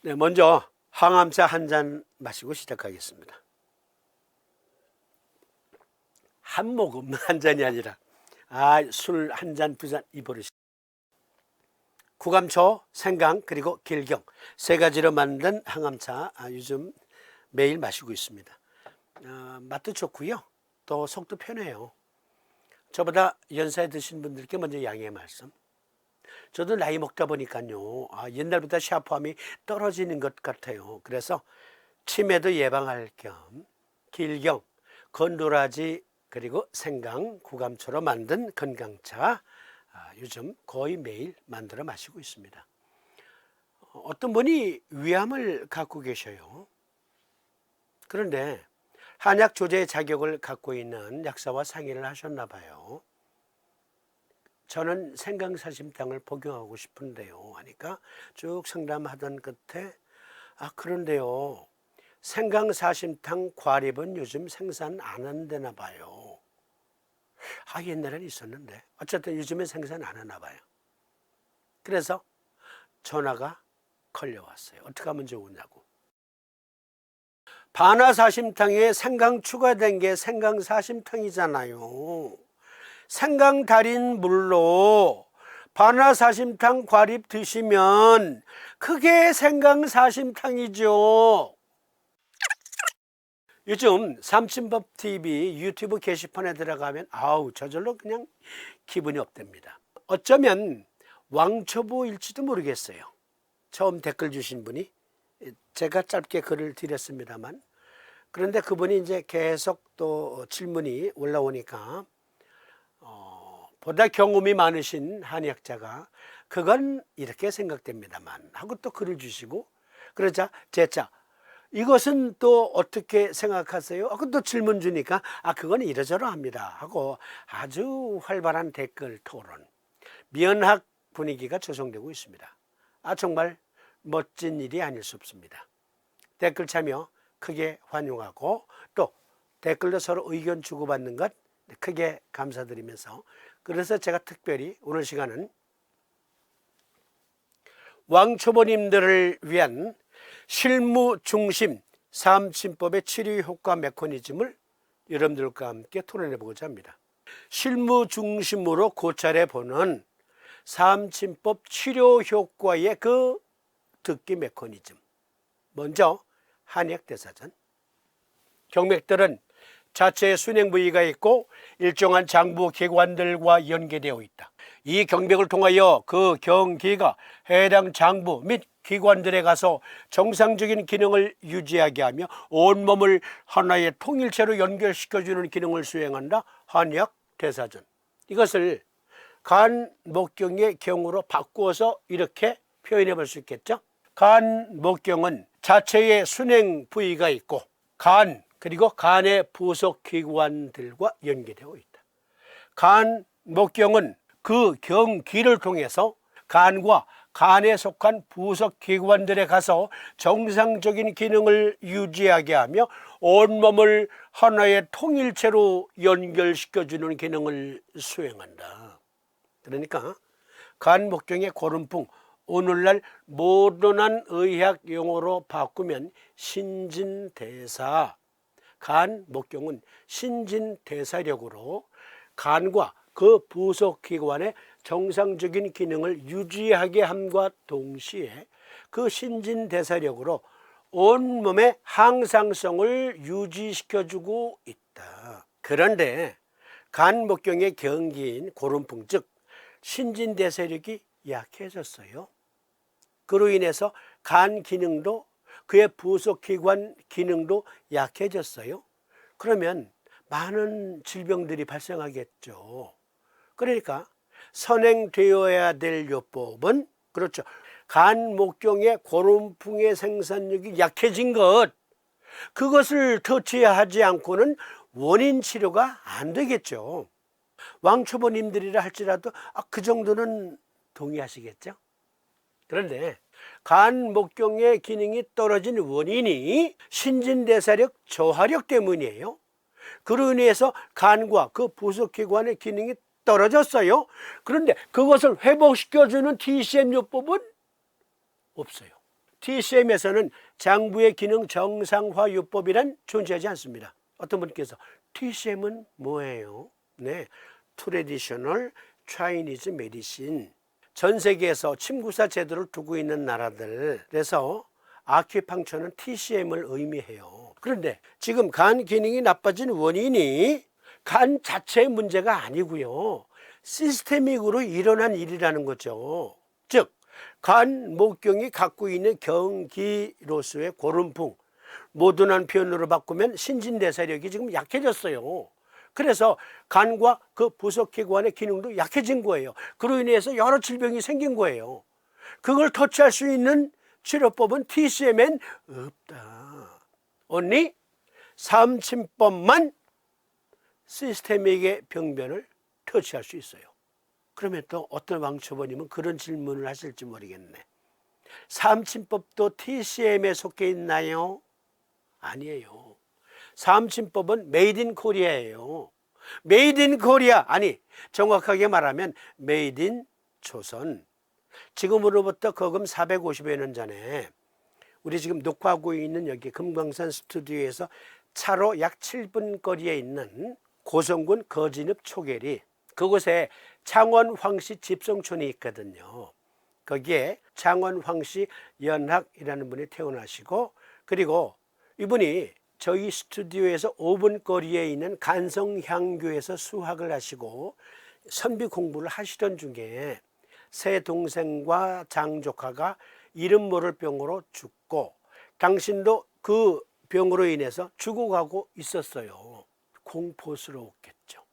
네, 먼저 항암차 한 잔 마시고 시작하겠습니다. 한 모금 한 잔이 아니라 술 한 잔, 두 잔 이 버릇이. 구감초, 생강 그리고 길경 세 가지로 만든 항암차 요즘 매일 마시고 있습니다. 맛도 좋고요. 또 속도 편해요. 저보다 연세 드신 분들께 먼저 양해의 말씀. 저도 나이 먹다 보니까요. 옛날보다 샤프함이 떨어지는 것 같아요. 그래서 치매도 예방할 겸 길경, 건도라지 그리고 생강, 구감초로 만든 건강차 요즘 거의 매일 만들어 마시고 있습니다. 어떤 분이 위암을 갖고 계셔요. 그런데 한약 조제 자격을 갖고 있는 약사와 상의를 하셨나 봐요. 저는 생강사심탕을 복용하고 싶은데요 하니까 쭉 상담하던 끝에 그런데요 생강사심탕 과립은 요즘 생산 안 한다나 봐요. 옛날에는 있었는데 어쨌든 요즘엔 생산 안 하나 봐요. 그래서 전화가 걸려왔어요. 어떻게 하면 좋으냐고. 반화사심탕에 생강 추가된 게 생강사심탕이잖아요. 생강 달인 물로 반화사심탕 과립 드시면 그게 생강사심탕이죠. 요즘 삼침법TV 유튜브 게시판에 들어가면 저절로 그냥 기분이 업됩니다. 어쩌면 왕초보일지도 모르겠어요. 처음 댓글 주신 분이 제가 짧게 글을 드렸습니다만, 그런데 그분이 이제 계속 또 질문이 올라오니까 보다 경험이 많으신 한의학자가 그건 이렇게 생각됩니다만 하고 또 글을 주시고, 그러자 제자 이것은 또 어떻게 생각하세요? 또 질문 주니까 그건 이러저러합니다 하고 아주 활발한 댓글 토론, 면학 분위기가 조성되고 있습니다. 정말 멋진 일이 아닐 수 없습니다. 댓글 참여 크게 환영하고 또 댓글로 서로 의견 주고받는 것 크게 감사드리면서, 그래서 제가 특별히 오늘 시간은 왕초보님들을 위한 실무 중심 삼침법의 치료 효과 메커니즘을 여러분들과 함께 토론해 보고자 합니다. 실무 중심으로 고찰해 보는 삼침법 치료 효과의 그 듣기 메커니즘. 먼저 한의학 대사전. 경맥들은 자체의 순행 부위가 있고 일정한 장부 기관들과 연계되어 있다. 이 경맥을 통하여 그 경기가 해당 장부 및 기관들에 가서 정상적인 기능을 유지하게 하며 온몸을 하나의 통일체로 연결시켜주는 기능을 수행한다. 한의학 대사전. 이것을 간목경의 경으로 바꾸어서 이렇게 표현해 볼 수 있겠죠. 간목경은 자체의 순행 부위가 있고 간 그리고 간의 부속 기관들과 연계되어 있다. 간목경은 그 경기를 통해서 간과 간에 속한 부속 기관들에 가서 정상적인 기능을 유지하게 하며 온몸을 하나의 통일체로 연결시켜주는 기능을 수행한다. 그러니까 간목경의 고름풍, 오늘날 모던한 의학 용어로 바꾸면 신진대사. 간목경은 신진대사력으로 간과 그 부속기관의 정상적인 기능을 유지하게 함과 동시에 그 신진대사력으로 온몸의 항상성을 유지시켜주고 있다. 그런데 간목경의 경기인 고름풍, 즉 신진대사력이 약해졌어요. 그로 인해서 간 기능도 그의 부속기관 기능도 약해졌어요. 그러면 많은 질병들이 발생하겠죠. 그러니까 선행되어야 될 요법은, 그렇죠, 간목경의 고름풍의 생산력이 약해진 것, 그것을 터치하지 않고는 원인 치료가 안 되겠죠. 왕초보님들이라 할지라도 그 정도는 동의하시겠죠. 그런데 간목경의 기능이 떨어진 원인이 신진대사력 저하력 때문이에요. 그로 인해서 간과 그 부속기관의 기능이 떨어졌어요. 그런데 그것을 회복시켜주는 TCM 요법은 없어요. TCM에서는 장부의 기능 정상화요법이란 존재하지 않습니다. 어떤 분께서 TCM은 뭐예요? 네, Traditional Chinese Medicine. 전 세계에서 침구사 제도를 두고 있는 나라들에서 아큐팡처는 TCM을 의미해요. 그런데 지금 간 기능이 나빠진 원인이 간 자체의 문제가 아니고요, 시스테믹으로 일어난 일이라는 거죠. 즉, 간 목경이 갖고 있는 경기로서의 고름풍, 모던한 표현으로 바꾸면 신진대사력이 지금 약해졌어요. 그래서 간과 그 부속기관의 기능도 약해진 거예요. 그로 인해서 여러 질병이 생긴 거예요. 그걸 터치할 수 있는 치료법은 TCM엔 없다. 언니 삼침법만 시스테믹의 병변을 터치할 수 있어요. 그러면 또 어떤 왕초보님은 그런 질문을 하실지 모르겠네. 삼침법도 TCM에 속해 있나요? 아니에요. 삼침법은 메이드 인 코리아예요. 메이드 인 코리아, 아니 정확하게 말하면 메이드 인 조선. 지금으로부터 거금 450여 년 전에 우리 지금 녹화하고 있는 여기 금강산 스튜디오에서 차로 약 7분 거리에 있는 고성군 거진읍 초계리, 그곳에 창원 황씨 집성촌이 있거든요. 거기에 창원 황씨 연학이라는 분이 태어나시고, 그리고 이분이 저희 스튜디오에서 5분 거리에 있는 간성향교에서 수학을 하시고 선비 공부를 하시던 중에 새 동생과 장조카가 이름 모를 병으로 죽고, 당신도 그 병으로 인해서 죽어가고 있었어요. 공포스러웠겠죠.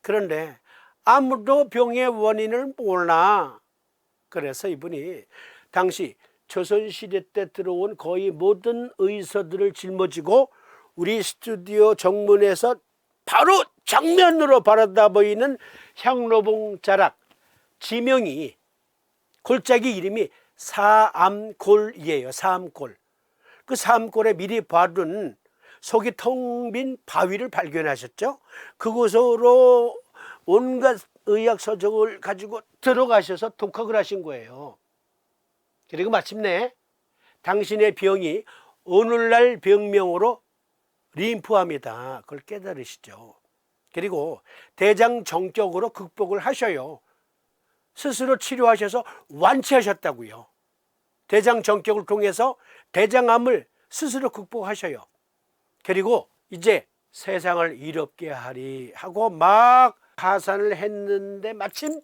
그런데 아무도 병의 원인을 몰라. 그래서 이분이 당시 조선시대 때 들어온 거의 모든 의서들을 짊어지고 우리 스튜디오 정문에서 바로 정면으로 바라다 보이는 향로봉 자락, 지명이, 골짜기 이름이 사암골이에요. 사암골. 그 사암골에 미리 바른 속이 텅 빈 바위를 발견하셨죠. 그곳으로 온갖 의학 서적을 가지고 들어가셔서 독학을 하신 거예요. 그리고 마침내 당신의 병이 오늘날 병명으로 림프암이다, 그걸 깨달으시죠. 그리고 대장정격으로 극복을 하셔요. 스스로 치료하셔서 완치하셨다고요. 대장정격을 통해서 대장암을 스스로 극복하셔요. 그리고 이제 세상을 이롭게 하리 하고 막 하산을 했는데 마침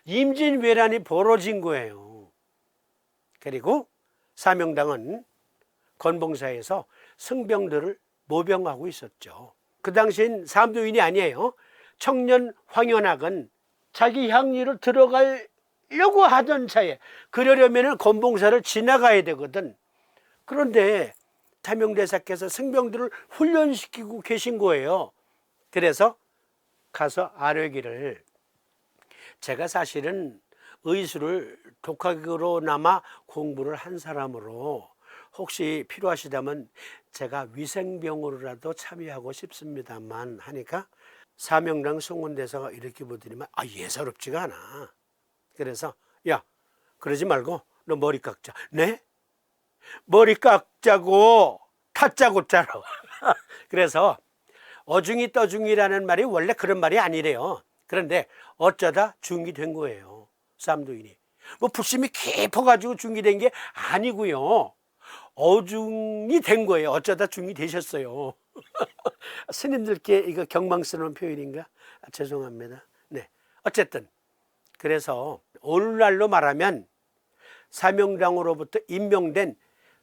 임진왜란이 벌어진 거예요. 그리고 사명당은 건봉사에서 승병들을 모병하고 있었죠. 그 당시엔 삼도인이 아니에요. 청년 황현학은 자기 향리로 들어가려고 하던 차에, 그러려면 건봉사를 지나가야 되거든. 그런데 사명대사께서 승병들을 훈련시키고 계신 거예요. 그래서 가서 아뢰기를, 제가 사실은 의술을 독학으로나마 공부를 한 사람으로 혹시 필요하시다면 제가 위생병으로라도 참여하고 싶습니다만 하니까, 사명당 송원대사가 이렇게 보더니만 예사롭지가 않아. 그래서 야, 그러지 말고 너 머리 깎자. 네? 머리 깎자고 타짜고 짜로. 그래서 어중이 떠중이라는 말이 원래 그런 말이 아니래요. 그런데 어쩌다 중이 된 거예요. 쌈도인이 뭐 불심이 깊어가지고 중이 된 게 아니고요, 어중이 된 거예요. 어쩌다 중이 되셨어요. 스님들께 이거 경망스러운 표현인가? 죄송합니다. 네, 어쨌든 그래서 오늘날로 말하면 사명당으로부터 임명된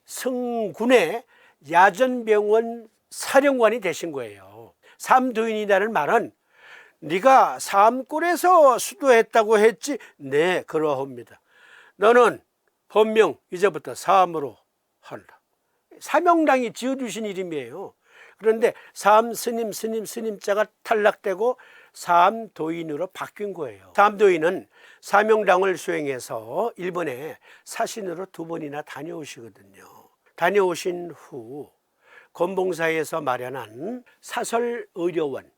승군의 야전병원 사령관이 되신 거예요. 삼도인이라는 말은 네가 사암골에서 수도했다고 했지? 네, 그러합니다. 너는 본명 이제부터 사암으로 한다. 사명당이 지어주신 이름이에요. 그런데 스님자가 탈락되고 사암도인으로 바뀐 거예요. 사암도인은 사명당을 수행해서 일본에 사신으로 2번이나 다녀오시거든요. 다녀오신 후 건봉사에서 마련한 사설의료원,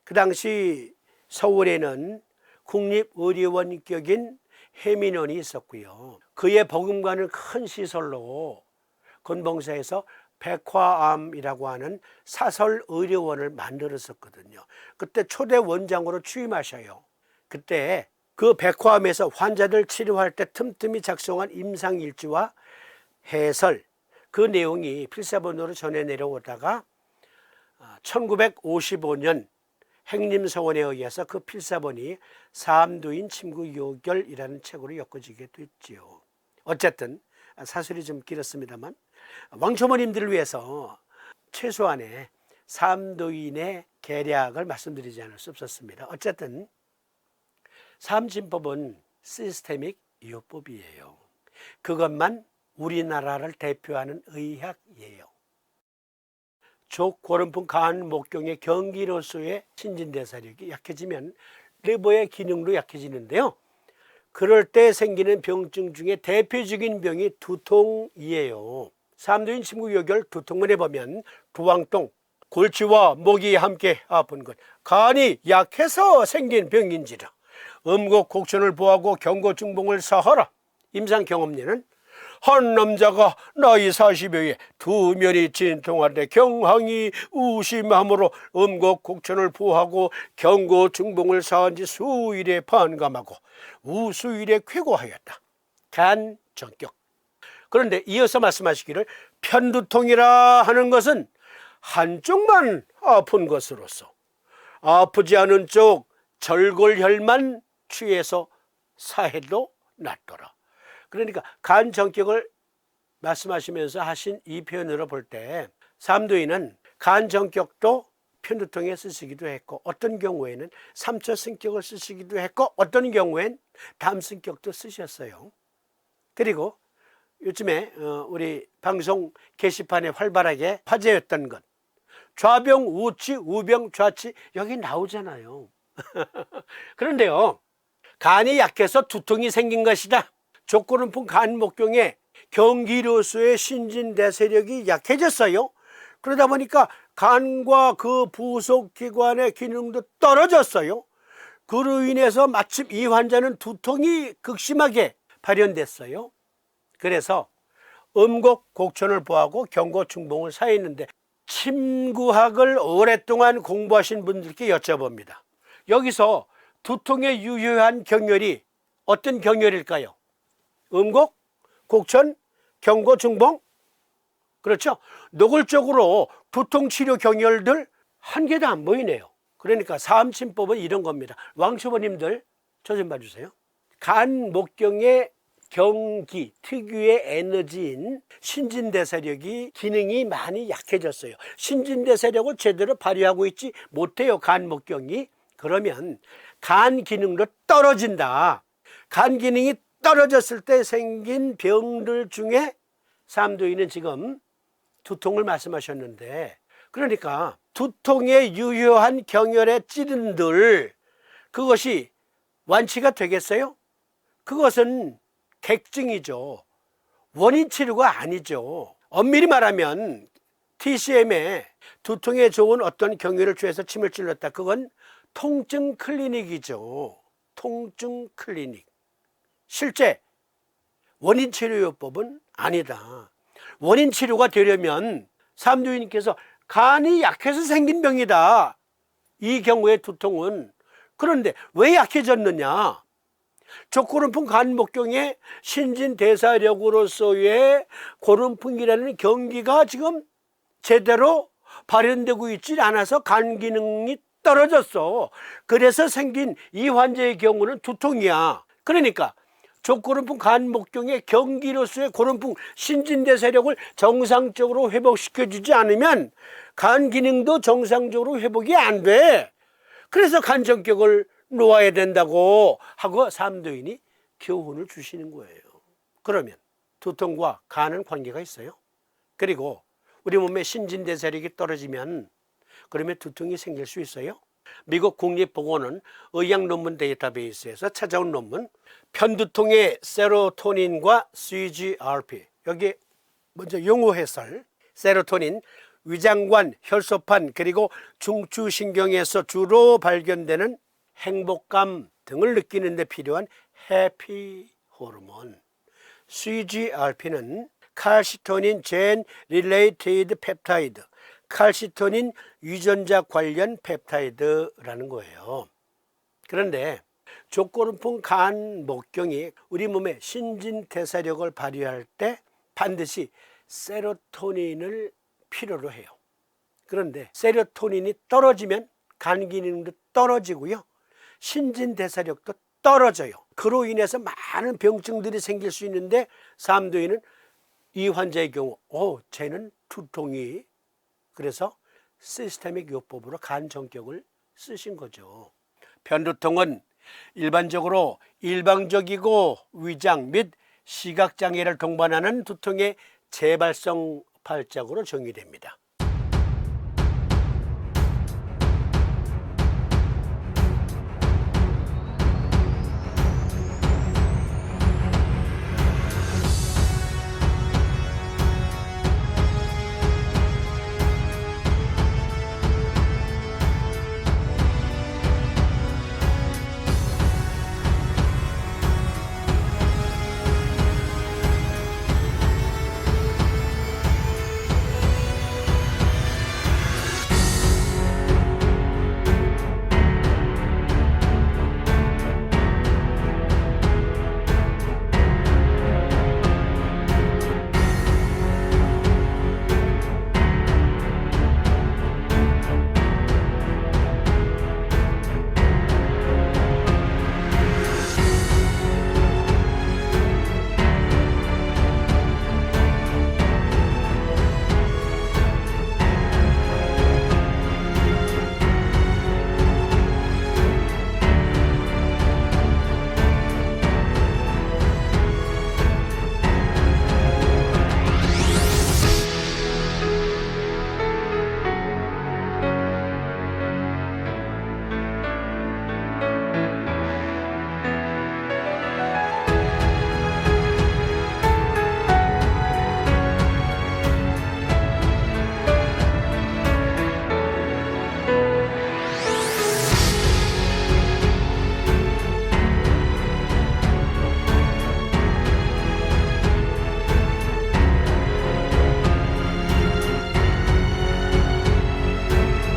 그 당시 서울에는 국립의료원격인 해민원이 있었고요. 그의 버금가는 큰 시설로 건봉사에서 백화암이라고 하는 사설의료원을 만들었었거든요. 그때 초대 원장으로 취임하셔요. 그때 그 백화암에서 환자들 치료할 때 틈틈이 작성한 임상일지와 해설, 그 내용이 필사본으로 전해 내려오다가 1955년 행림서원에 의해서 그 필사본이 삼두인 침구 요결이라는 책으로 엮어지게 됐지요. 어쨌든 사설이 좀 길었습니다만 왕초모님들을 위해서 최소한의 삼두인의 계략을 말씀드리지 않을 수 없었습니다. 어쨌든 삼진법은 시스테믹 요법이에요. 그것만 우리나라를 대표하는 의학이에요. 족고름풍 간목경의 경기로서의 신진대사력이 약해지면 리버의 기능도 약해지는데요. 그럴 때 생기는 병증 중에 대표적인 병이 두통이에요. 삼두인 침구요결 두통문에 보면 두왕동, 골치와 목이 함께 아픈 것, 간이 약해서 생긴 병인지라 음곡곡천을 보하고 경고중봉을 사하라. 임상경험리는 한 남자가 나이 40여에 두 면이 진통하되 경항이 우심함으로 음곡곡천을 보하고 경고중봉을 사한 지 수일에 반감하고 우수일에 쾌고하였다. 간정격. 그런데 이어서 말씀하시기를 편두통이라 하는 것은 한쪽만 아픈 것으로서 아프지 않은 쪽 절골혈만 취해서 사해도 낫더라. 그러니까 간정격을 말씀하시면서 하신 이 표현으로 볼 때 삼두인은 간정격도 편두통에 쓰시기도 했고 어떤 경우에는 삼초승격을 쓰시기도 했고 어떤 경우엔 담승격도 쓰셨어요. 그리고 요즘에 우리 방송 게시판에 활발하게 화제였던 것, 좌병 우치 우병 좌치 여기 나오잖아요. 그런데요, 간이 약해서 두통이 생긴 것이다. 족고름풍 간목경에 경기로서의 신진대사력이 약해졌어요. 그러다 보니까 간과 그 부속기관의 기능도 떨어졌어요. 그로 인해서 마침 이 환자는 두통이 극심하게 발현됐어요. 그래서 음곡곡천을 보하고 경고중봉을 사했는데 침구학을 오랫동안 공부하신 분들께 여쭤봅니다. 여기서 두통에 유효한 경혈이 어떤 경혈일까요? 음곡, 곡천, 경고중봉? 그렇죠? 노골적으로 두통치료 경혈들 한 개도 안 보이네요. 그러니까 사암침법은 이런 겁니다. 왕초보님들 저 좀 봐주세요. 간, 목경의 경기, 특유의 에너지인 신진대사력이 기능이 많이 약해졌어요. 신진대사력을 제대로 발휘하고 있지 못해요, 간, 목경이. 그러면 간 기능도 떨어진다. 간 기능이 떨어졌을 때 생긴 병들 중에 삼두인은 지금 두통을 말씀하셨는데, 그러니까 두통에 유효한 경혈의 찌른들, 그것이 완치가 되겠어요? 그것은 객증이죠. 원인 치료가 아니죠. 엄밀히 말하면 TCM에 두통에 좋은 어떤 경혈을 취해서 침을 찔렀다. 그건 통증 클리닉이죠. 통증 클리닉. 실제 원인 치료요법은 아니다. 원인 치료가 되려면 삼두인님께서 간이 약해서 생긴 병이다. 이 경우의 두통은. 그런데 왜 약해졌느냐? 족고름풍 간목경의 신진대사력으로서의 고름풍이라는 경기가 지금 제대로 발현되고 있지 않아서 간 기능이 떨어졌어. 그래서 생긴 이 환자의 경우는 두통이야. 그러니까 족고름풍 간목경의 경기로서의 고름풍 신진대사력을 정상적으로 회복시켜주지 않으면 간 기능도 정상적으로 회복이 안 돼. 그래서 간정격을 놓아야 된다고 하고 삼두인이 교훈을 주시는 거예요. 그러면 두통과 간은 관계가 있어요. 그리고 우리 몸의 신진대사력이 떨어지면 그러면 두통이 생길 수 있어요. 미국 국립보건원 의학논문 데이터베이스에서 찾아온 논문, 편두통의 세로토닌과 CGRP, 여기 먼저 용어 해설. 세로토닌, 위장관, 혈소판, 그리고 중추신경에서 주로 발견되는 행복감 등을 느끼는 데 필요한 해피 호르몬. CGRP는 칼시토닌 젠 릴레이티드 펩타이드, 칼시토닌 유전자 관련 펩타이드라는 거예요. 그런데 족고름풍 간 목경이 우리 몸의 신진대사력을 발휘할 때 반드시 세로토닌을 필요로 해요. 그런데 세로토닌이 떨어지면 간 기능도 떨어지고요, 신진대사력도 떨어져요. 그로 인해서 많은 병증들이 생길 수 있는데 삼도인은 이 환자의 경우 쟤는 두통이, 그래서 시스테믹 요법으로 간 정격을 쓰신 거죠. 편두통은 일반적으로 일방적이고 위장 및 시각장애를 동반하는 두통의 재발성 발작으로 정의됩니다.